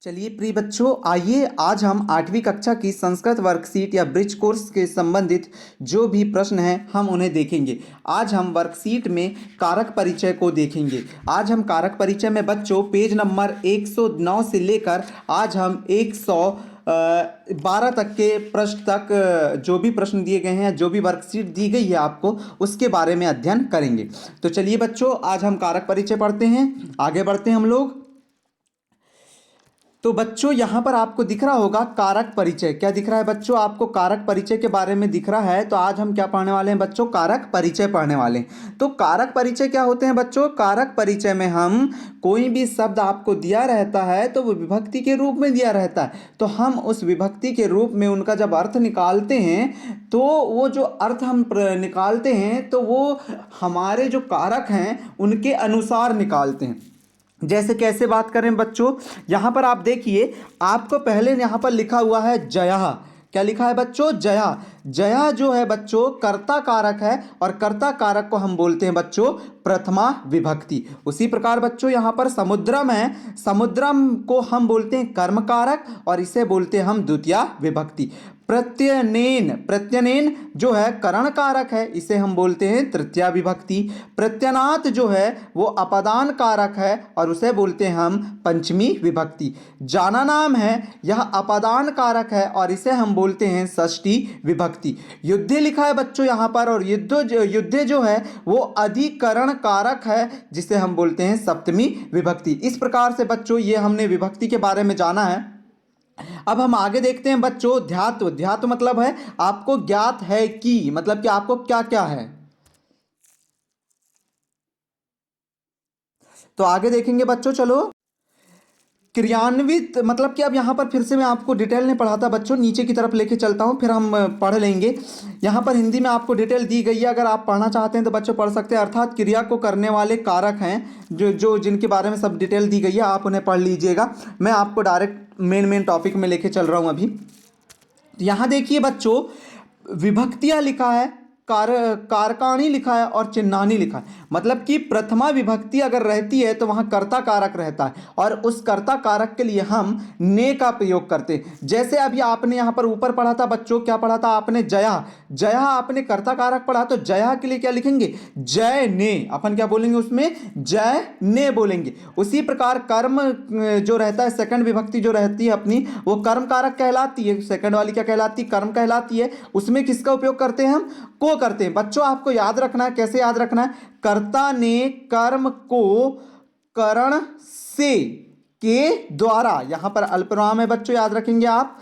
चलिए प्रिय बच्चों, आइए आज हम 8वीं कक्षा की संस्कृत वर्कशीट या ब्रिज कोर्स के संबंधित जो भी प्रश्न हैं हम उन्हें देखेंगे। आज हम वर्कशीट में कारक परिचय को देखेंगे। आज हम कारक परिचय में बच्चों पेज नंबर 109 से लेकर आज हम 112 तक के प्रश्न तक जो भी प्रश्न दिए गए हैं, जो भी वर्कशीट दी गई है आपको, उसके बारे में अध्ययन करेंगे। तो चलिए बच्चों, आज हम कारक परिचय पढ़ते हैं, आगे बढ़ते हैं हम लोग। तो बच्चों यहाँ पर आपको दिख रहा होगा कारक परिचय। क्या दिख रहा है बच्चों? आपको कारक परिचय के बारे में दिख रहा है। तो आज हम क्या पढ़ने वाले हैं बच्चों? कारक परिचय पढ़ने वाले हैं। तो कारक परिचय क्या होते हैं बच्चों? कारक परिचय में हम कोई भी शब्द आपको दिया रहता है तो वो विभक्ति के रूप में दिया रहता है, तो हम उस विभक्ति के रूप में उनका जब अर्थ निकालते हैं तो वो जो अर्थ हम निकालते हैं तो वो हमारे जो कारक हैं उनके अनुसार निकालते हैं। जैसे कैसे बात करें बच्चों, यहां पर आप देखिए, आपको पहले यहां पर लिखा हुआ है जया। क्या लिखा है बच्चों? जया। जया जो है बच्चों कर्ता कारक है और कर्ता कारक को हम बोलते हैं बच्चों प्रथमा विभक्ति। उसी प्रकार बच्चों यहां पर समुद्रम है, समुद्रम को हम बोलते हैं कर्म कारक और इसे बोलते हैं हम द्वितीया विभक्ति। प्रत्यनेन, प्रत्यनेन जो है करण कारक है, इसे हम बोलते हैं तृतीया विभक्ति। प्रत्यनात जो है वो अपदान कारक है और उसे बोलते हैं हम पंचमी विभक्ति। जाना नाम है, यह अपदान कारक है और इसे हम बोलते हैं षष्ठी विभक्ति। युद्धे लिखा है बच्चों यहाँ पर, और युद्धे जो है वो अधिकरण कारक है जिसे हम बोलते हैं सप्तमी विभक्ति। इस प्रकार से बच्चों ये हमने विभक्ति के बारे में जाना है। अब हम आगे देखते हैं बच्चों ध्यात्व। ध्यात्व मतलब है आपको ज्ञात है कि, मतलब कि आपको क्या क्या है। तो आगे देखेंगे बच्चों, चलो। क्रियान्वित मतलब कि अब यहाँ पर फिर से मैं आपको डिटेल नहीं पढ़ाता बच्चों, नीचे की तरफ लेके चलता हूँ, फिर हम पढ़ लेंगे। यहाँ पर हिंदी में आपको डिटेल दी गई है, अगर आप पढ़ना चाहते हैं तो बच्चों पढ़ सकते हैं। अर्थात क्रिया को करने वाले कारक हैं जो जिनके बारे में सब डिटेल दी गई है, आप उन्हें पढ़ लीजिएगा। मैं आपको डायरेक्ट मेन टॉपिक में लेके चल रहा हूँ अभी। तो यहाँ देखिए बच्चों, विभक्तियाँ लिखा है, कारकाणी लिखा है और चिन्हानी लिखा है। मतलब कि प्रथमा विभक्ति अगर रहती है तो वहां कर्ता कारक रहता है और उस कर्ता कारक के लिए हम ने का प्रयोग करते हैं। जैसे अभी आपने यहां पर ऊपर पढ़ा था बच्चों, क्या पढ़ा था आपने? जया। जया आपने कर्ता कारक पढ़ा, तो जया के लिए क्या लिखेंगे? जय ने। अपन क्या बोलेंगे उसमें? जय ने बोलेंगे। उसी प्रकार कर्म जो रहता है, सेकंड विभक्ति जो रहती है अपनी, वो कर्म कारक कहलाती है। सेकंड वाली क्या कहलाती है? कर्म कहलाती है। उसमें किसका उपयोग करते हैं? हम को करते हैं। बच्चों आपको याद रखना है, कैसे याद रखना है? कर्ता ने कर्म को करण से के द्वारा, यहां पर अल्प विराम है बच्चों, याद रखेंगे आप,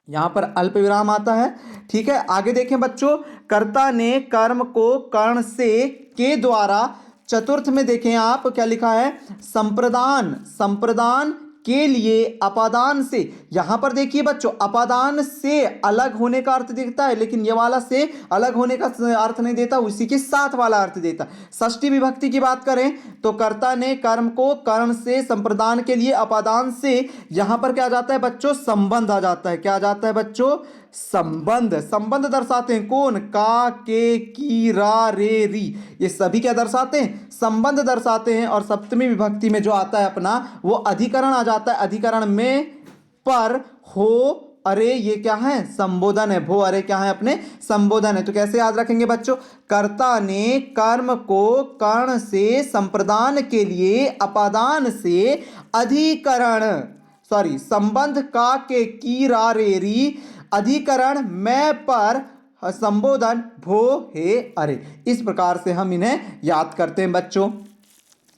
यहां पर अल्प विराम आता है। ठीक है, आगे देखें बच्चों, कर्ता ने कर्म को कर्ण से के द्वारा। चतुर्थ में देखें आप, क्या लिखा है? संप्रदान, संप्रदान के लिए अपादान से। यहां पर देखिए बच्चों, अपादान से अलग होने का अर्थ देता है, लेकिन ये वाला से अलग होने का अर्थ नहीं देता, उसी के साथ वाला अर्थ देता। षष्ठी विभक्ति की बात करें तो कर्ता ने कर्म को कर्ण से, संप्रदान के लिए अपादान से, यहां पर क्या आ जाता है बच्चों? संबंध आ जाता है। क्या आ जाता है बच्चों? संबंध। संबंध दर्शाते हैं कौन? का, के, की, रा, रे, री, ये सभी क्या दर्शाते हैं? संबंध दर्शाते हैं। और सप्तमी विभक्ति में जो आता है अपना, वो अधिकरण आ जाता है। अधिकरण में पर, हो, अरे, ये क्या है? संबोधन है। भो, अरे क्या है? अपने संबोधन है। तो कैसे याद रखेंगे बच्चों? कर्ता ने कर्म को कर्ण से, संप्रदान के लिए अपादान से, अधिकरण संबंध का, के, की, रा, रे, री, अधिकरण में, पर, संबोधन भो, हे, अरे। इस प्रकार से हम इन्हें याद करते हैं बच्चों।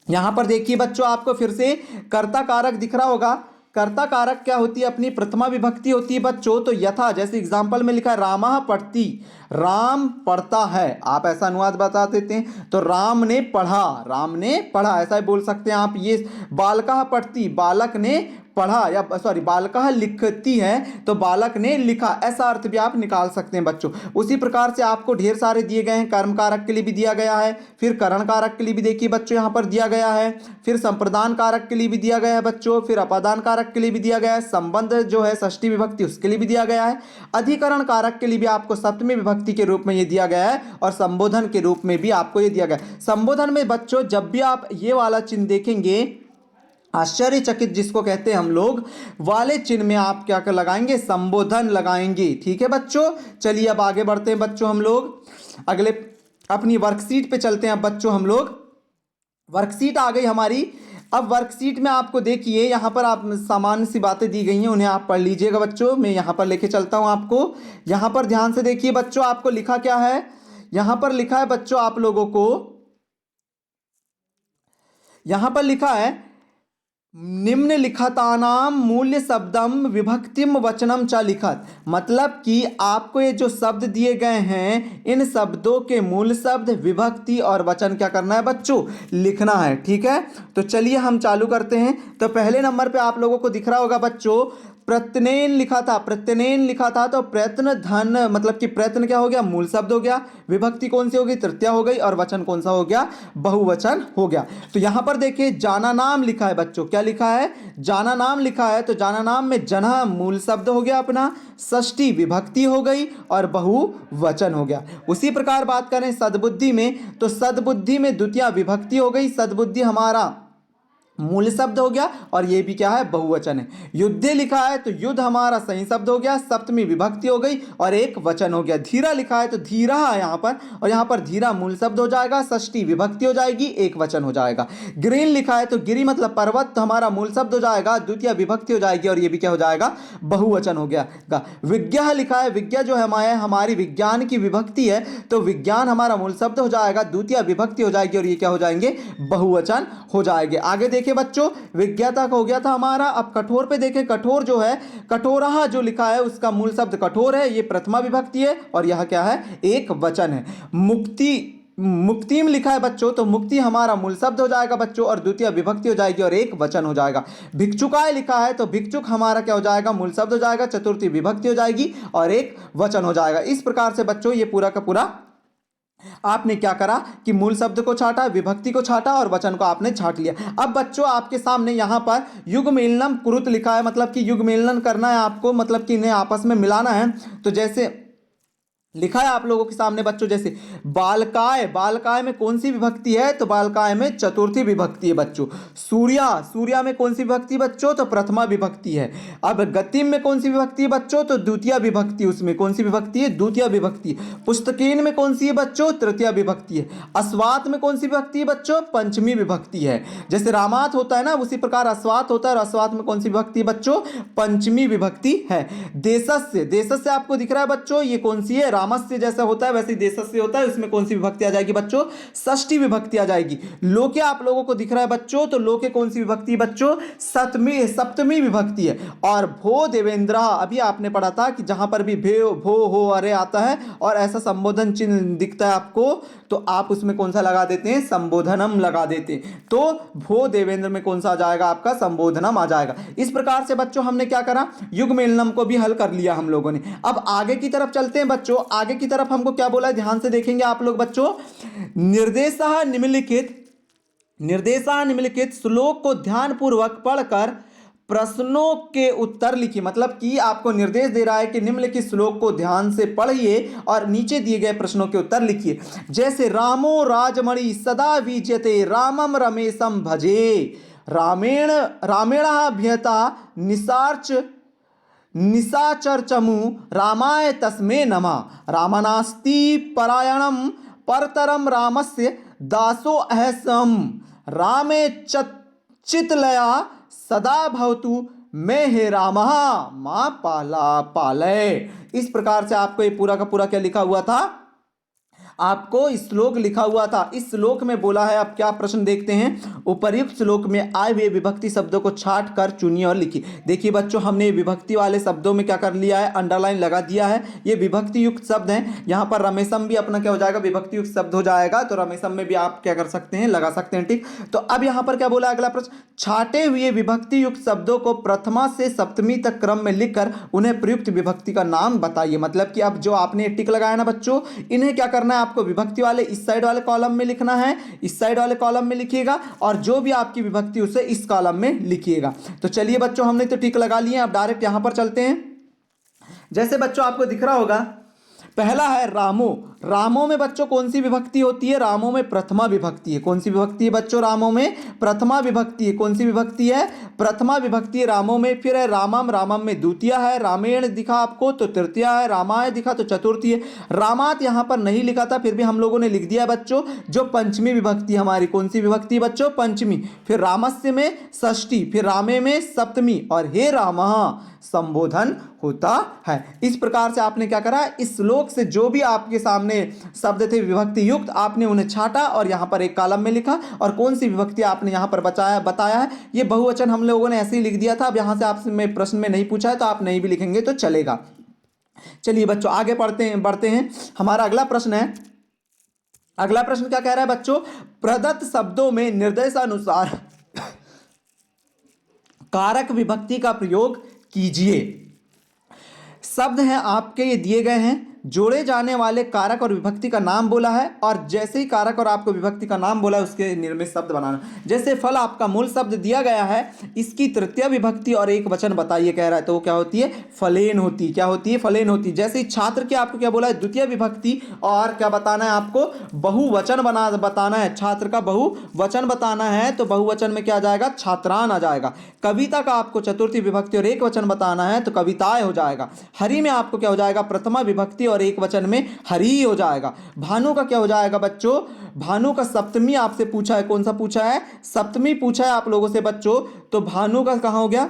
यहां पर देखिए बच्चों, आपको फिर से कर्ता कारक दिख रहा होगा। कर्ता कारक क्या होती है? अपनी प्रथमा विभक्ति होती है बच्चों। तो यथा, जैसे एग्जांपल में लिखा है रामः पठति, राम पढ़ता है, आप ऐसा अनुवाद बता देते हैं। तो राम ने पढ़ा, राम ने पढ़ा, ऐसा ही बोल सकते हैं आप। ये बालकः पठति, बालक ने पढ़ा, या बालकः लिखती है तो बालक ने लिखा, ऐसा अर्थ भी आप निकाल सकते हैं बच्चों। उसी प्रकार से आपको ढेर सारे दिए गए हैं। कर्म कारक के लिए भी दिया गया है, फिर करण कारक के लिए भी देखिए बच्चों यहां पर दिया गया है, फिर संप्रदान कारक के लिए भी दिया गया है बच्चों, फिर अपादान कारक के लिए भी दिया गया है, संबंध जो है षष्ठी विभक्ति उसके लिए भी दिया गया है, अधिकरण कारक के लिए भी आपको सप्तमी विभक्ति के रूप में ये दिया गया है, और संबोधन के रूप में भी आपको ये दिया गया है। संबोधन में बच्चों जब भी आप ये वाला चिन्ह देखेंगे आश्चर्यचकित जिसको कहते हैं हम लोग वाले चिन्ह में आप क्या कर लगाएंगे, संबोधन लगाएंगे। ठीक है बच्चों, चलिए अब आगे बढ़ते हैं बच्चों, हम लोग अगले अपनी वर्कशीट पे चलते हैं। अब बच्चों हम लोग वर्कशीट आ गई हमारी। अब वर्कशीट में आपको देखिए यहाँ पर आप सामान्य सी बातें दी गई हैं, उन्हें आप पढ़ लीजिएगा बच्चों। मैं यहाँ पर लेके चलता हूँ आपको। यहाँ पर ध्यान से देखिए बच्चों, आपको लिखा क्या है, यहाँ पर लिखा है बच्चों आप लोगों को, यहाँ पर लिखा है निम्नलिखितानां मूल्य शब्दम विभक्तिम वचनम च लिखत। मतलब कि आपको ये जो शब्द दिए गए हैं, इन शब्दों के मूल शब्द, विभक्ति और वचन क्या करना है बच्चों, लिखना है। ठीक है, तो चलिए हम चालू करते हैं। तो पहले नंबर पे आप लोगों को दिख रहा होगा बच्चों, प्रत्यनेन लिखा था, प्रत्यनेन लिखा था, तो प्रयत्न धन, मतलब कि प्रयत्न क्या हो गया, मूल शब्द हो गया। विभक्ति कौन सी हो गई, तृतीया हो गई। और वचन कौन सा हो गया, बहुवचन हो गया। तो यहां पर देखिए जाना नाम लिखा है बच्चों, क्या लिखा है, जाना नाम लिखा है। तो जाना नाम में जना मूल शब्द हो गया अपना, षष्ठी विभक्ति हो गई और बहुवचन हो गया। उसी प्रकार बात करें सद्बुद्धि में, तो सद्बुद्धि में द्वितीया विभक्ति हो गई, सद्बुद्धि हमारा मूल शब्द हो गया और ये भी क्या है, बहुवचन है। युद्धे लिखा है तो युद्ध हमारा सही शब्द हो गया, सप्तमी विभक्ति हो गई और एक वचन हो गया। धीरा लिखा है तो धीरा है यहाँ पर, और यहाँ पर धीरा मूल शब्द हो जाएगा, षष्ठी विभक्ति हो जाएगी, एक वचन हो जाएगा। गिरिन लिखा है तो गिरि मतलब पर्वत, तो हमारा मूल शब्द हो जाएगा, द्वितीय विभक्ति हो जाएगी और ये भी क्या हो जाएगा, बहुवचन हो गया। विज्ञा लिखा है, विज्ञा जो है हमारी विज्ञान की विभक्ति है, तो विज्ञान हमारा मूल शब्द हो जाएगा, द्वितीय विभक्ति हो जाएगी और ये क्या हो जाएंगे, बहुवचन हो जाएंगे। आगे देखिए बच्चों, विज्ञाता का हो गया था हमारा। अब कठोर पे देखें, कठोर जो है, कठोरहा जो लिखा है उसका मूल शब्द कठोर है, ये प्रथमा विभक्ति है और यह क्या है, एक वचन है। मुक्ति, मुक्ति में लिखा है बच्चों, तो मुक्ति हमारा मूल शब्द हो जाएगा बच्चों और द्वितीय विभक्ति हो जाएगी और एक वचन हो जाएगा। भिक्षुकाय लिखा है तो भिक्षुक हमारा क्या हो जाएगा, मूल शब्द हो जाएगा, चतुर्थी विभक्ति हो जाएगी और एक वचन हो जाएगा। इस प्रकार से बच्चों ये पूरा का पूरा आपने क्या करा कि मूल शब्द को छाटा, विभक्ति को छाटा और वचन को आपने छाट लिया। अब बच्चों आपके सामने यहां पर युग्मेलनम कुरुत लिखा है, मतलब कि युग्मेलनम करना है आपको, मतलब कि इन्हें आपस में मिलाना है। तो जैसे लिखा है आप लोगों के सामने बच्चों, जैसे बालकाय, बालकाय में कौन सी विभक्ति है, तो बालकाय में चतुर्थी विभक्ति है बच्चों। सूर्या, सूर्या में कौन सी विभक्ति बच्चों, तो प्रथमा विभक्ति है। अब गतिम में कौन सी विभक्ति है बच्चों, तो द्वितीय विभक्ति, उसमें कौन सी विभक्ति है, द्वितीय विभक्ति। पुस्तकेन में कौन सी है बच्चों, तृतीय विभक्ति है। अस्वात में कौन सी विभक्ति है बच्चों, पंचमी विभक्ति है। जैसे रामात होता है ना, उसी प्रकार अस्वात होता है और अस्वात में कौन सी विभक्ति है बच्चों, पंचमी विभक्ति है। देशस्य, देशस्य आपको दिख रहा है बच्चों, ये कौन सी है, रामस्य जैसा होता है वैसे देशस्य होता है, उसमें कौन सी विभक्ति आ जाएगी बच्चों, षष्ठी विभक्ति आ जाएगी। लोके आप लोगों को दिख रहा है बच्चों, तो लोके कौन सी विभक्ति बच्चों, सप्तमी विभक्ति है। और भो देवेंद्र, अभी आपने पढ़ा था कि जहां पर भी भो हो अरे आता है और ऐसा संबोधन चिन्ह दिखता है आपको, तो आप उसमें कौन सा लगा देते हैं, संबोधनम लगा देते हैं। तो भो देवेंद्र में कौन सा आ जाएगा, आपका संबोधनम आ जाएगा। इस प्रकार से बच्चों हमने क्या करा, युग्मेलनम को भी हल कर लिया हम लोगों ने। अब आगे की तरफ चलते हैं बच्चों, आगे की तरफ हमको क्या बोला है, ध्यान से देखेंगे आप लोग बच्चों। निर्देशः निम्नलिखित, निर्देशः निम्नलिखित श्लोक को ध्यानपूर्वक पढ़कर प्रश्नों के उत्तर लिखिए। मतलब कि आपको निर्देश दे रहा है कि निम्नलिखित श्लोक को ध्यान से पढ़िए और नीचे दिए गए प्रश्नों के उत्तर लिखिए। जैसे रामो राजमणि सदा विजयते रामम रमेशम भजे, रामेण रामेणाभ्यता निसार्च निशाचरचमु रामाय तस्मै नमः, रामनास्ति परायणम परतरम रामस्य दासो अहसम, रामे चितलया सदा भवतु मैं हे रामः मां पाला पालय। इस प्रकार से आपको ये पूरा का पूरा क्या लिखा हुआ था, आपको श्लोक लिखा हुआ था। इस श्लोक में बोला है, अब क्या प्रश्न देखते हैं, उपर्युक्त श्लोक में आए हुए विभक्ति शब्दों को छाट कर चुनिए और लिखिए। देखिए बच्चों हमने विभक्ति वाले शब्दों में क्या कर लिया है, अंडरलाइन लगा दिया है। ये विभक्ति युक्त शब्द हैं। यहाँ पर रमेशम भी अपना क्या हो जाएगा, विभक्ति युक्त शब्द हो जाएगा, तो रमेशम में भी आप क्या कर सकते हैं, लगा सकते हैं। ठीक, तो अब यहाँ पर क्या बोला अगला प्रश्न, छाटे हुए विभक्ति युक्त शब्दों को प्रथमा से सप्तमी तक क्रम में लिखकर उन्हें प्रयुक्त विभक्ति का नाम बताइए। मतलब कि अब जो आपने टिक लगाया ना बच्चों, इन्हें क्या करना है, आपको विभक्ति वाले इस साइड वाले कॉलम में लिखना है, इस साइड वाले कॉलम में लिखिएगा और जो भी आपकी विभक्ति उसे इस कॉलम में लिखिएगा। तो चलिए बच्चों हमने तो टिक लगा लिए, अब डायरेक्ट यहां पर चलते हैं। जैसे बच्चों आपको दिख रहा होगा, पहला है रामो, रामों में बच्चों कौन सी विभक्ति होती है? रामों में प्रथमा विभक्ति है। कौन सी विभक्ति है बच्चों? रामों में प्रथमा विभक्ति है। कौन सी विभक्ति है? प्रथमा विभक्ति है रामों में। फिर है रामम, रामम में द्वितीय है। रामेण दिखा आपको तो तृतीय है। रामाय दिखा तो चतुर्थी है। रामात यहां पर नहीं लिखा था, फिर भी हम लोगों ने लिख दिया बच्चों, जो पंचमी विभक्ति हमारी। कौन सी विभक्ति बच्चों? पंचमी। फिर रामस्य में षष्ठी, फिर रामे में सप्तमी, और हे रामः संबोधन होता है। इस प्रकार से आपने क्या करा, इस श्लोक से जो भी आपके सामने शब्द थे विभक्ति युक्त, आपने उन्हें छाटा और यहां पर एक कॉलम में लिखा, और कौन सी विभक्ति आपने यहां पर बताया है। ये बहुवचन हम लोगों ने ऐसे ही लिख दिया था। अब यहां से आपसे प्रश्न में नहीं पूछा है तो आप नहीं भी लिखेंगे तो चलेगा। चलिए बच्चों आगे बढ़ते हैं। हमारा अगला प्रश्न है, अगला प्रश्न क्या कह रहा है बच्चों? प्रदत्त शब्दों में निर्देशानुसार कारक विभक्ति का प्रयोग कीजिए। शब्द हैं आपके, ये दिए गए हैं, जोड़े जाने वाले कारक और विभक्ति का नाम बोला है, और जैसे ही कारक और आपको विभक्ति का नाम बोला है उसके निर्मित शब्द बनाना। जैसे फल आपका मूल शब्द दिया गया है, इसकी तृतीय विभक्ति और एक वचन बताइए कह रहा है, तो वो क्या होती है? फलेन होती है। क्या होती है? फलेन होती है। जैसे ही छात्र के आपको क्या बोला है? द्वितीय विभक्ति, और क्या बताना है आपको? बहुवचन बताना है। छात्र का बहुवचन बताना है, तो बहुवचन में क्या आ जाएगा? छात्रान आ जाएगा। कविता का आपको चतुर्थी विभक्ति और एक वचन बताना है, तो कविताएं हो जाएगा। हरि में आपको क्या हो जाएगा? प्रथमा विभक्ति और एक वचन में हरि हो जाएगा। भानु का क्या हो जाएगा बच्चों? भानु का सप्तमी आपसे पूछा है। कौन सा पूछा है? सप्तमी पूछा है आप लोगों से बच्चों, तो भानु का कहां हो गया?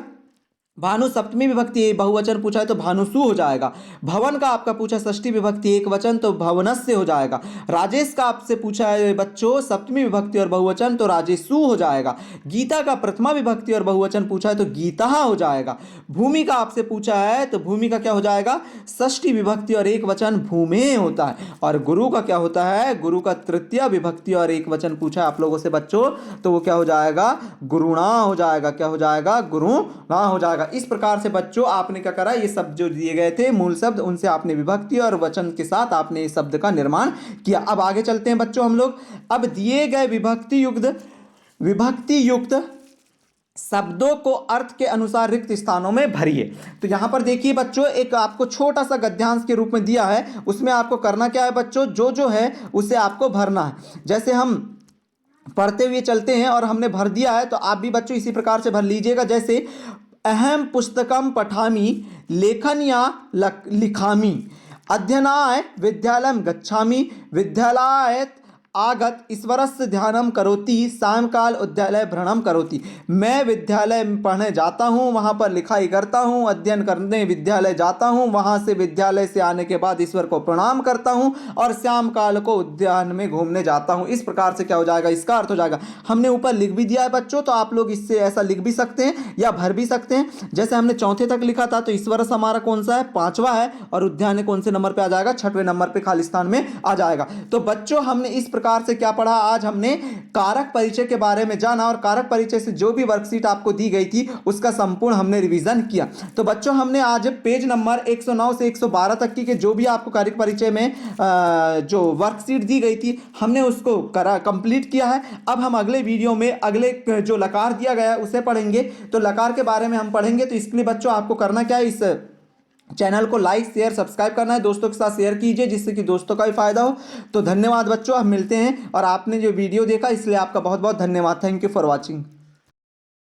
भानु सप्तमी विभक्ति बहुवचन पूछा है तो भानुसु हो जाएगा। भवन का आपका पूछा षष्ठी विभक्ति एक वचन, तो भवनस्य हो जाएगा। राजेश का आपसे पूछा है बच्चों सप्तमी विभक्ति और बहुवचन, तो राजेशु हो जाएगा। गीता का प्रथमा विभक्ति और बहुवचन पूछा है तो गीता हो जाएगा। भूमि का आपसे पूछा है तो भूमि का क्या हो जाएगा? षष्ठी विभक्ति और एक वचन भूमे होता है। और गुरु का क्या होता है? गुरु का तृतीय विभक्ति और एक वचन पूछा है आप लोगों से बच्चों, तो वो क्या हो जाएगा? गुरुणा हो जाएगा। क्या हो जाएगा? गुरुणा हो जाएगा। इस प्रकार से बच्चों आपने क्या करा, ये शब्द जो दिए गए थे मूल शब्द, उनसे आपने विभक्ति और वचन के साथ आपने इस शब्द का निर्माण किया। अब आगे चलते हैं बच्चों हम लोग। अब दिए गए विभक्ति युक्त शब्दों को अर्थ के अनुसार रिक्त स्थानों में भरिए। तो यहां पर देखिए बच्चों, एक आपको छोटा सा गद्यांश के रूप में दिया है, उसमें आपको करना क्या है बच्चों? जो है उसे आपको भरना है। जैसे हम पढ़ते हुए चलते हैं और हमने भर दिया है, तो आप भी बच्चों इसी प्रकार से भर लीजिएगा। जैसे अहम पुस्तकम पठामि लेखन या लिखामि, अध्ययनाय विद्यालयं गच्छामि, विद्यालयात् आगत ईश्वरस्य ध्यानम करोति, सायंकाल विद्यालय भ्रमणम करोति। मैं विद्यालय में पढ़ने जाता हूँ, वहाँ पर लिखाई करता हूँ, अध्ययन करने विद्यालय जाता हूँ, वहाँ से विद्यालय से आने के बाद ईश्वर को प्रणाम करता हूँ, और शाम काल को उद्यान में घूमने जाता हूँ। इस प्रकार से क्या हो जाएगा? इसका अर्थ हो जाएगा। हमने ऊपर लिख भी दिया है बच्चों, तो आप लोग इससे ऐसा लिख भी सकते हैं या भर भी सकते हैं। जैसे हमने चौथे तक लिखा था, तो ईश्वर हमारा कौन सा है? पांचवा है, और उद्यान कौन से नंबर पर आ जाएगा? छठवें नंबर पर खालिस्तान में आ जाएगा। तो बच्चों हमने इस प्रकार से क्या पढ़ा? आज हमने कारक परिचय के बारे में जाना, और कारक परिचय से जो भी वर्कशीट आपको दी गई थी उसका संपूर्ण हमने रिवीजन किया। तो बच्चों हमने आज पेज नंबर 109 से 112 तक की के जो भी आपको कारक परिचय में जो वर्कशीट दी गई थी, हमने उसको कंप्लीट किया है। अब हम अगले वीडियो में अगले जो लकार दिया गया है उसे पढ़ेंगे। तो लकार के बारे में हम पढ़ेंगे, तो इसके लिए बच्चों आपको करना क्या है? इस चैनल को लाइक शेयर सब्सक्राइब करना है, दोस्तों के साथ शेयर कीजिए जिससे कि दोस्तों का भी फायदा हो। तो धन्यवाद बच्चों, हम मिलते हैं। और आपने जो वीडियो देखा इसलिए आपका बहुत बहुत धन्यवाद। Thank you for watching.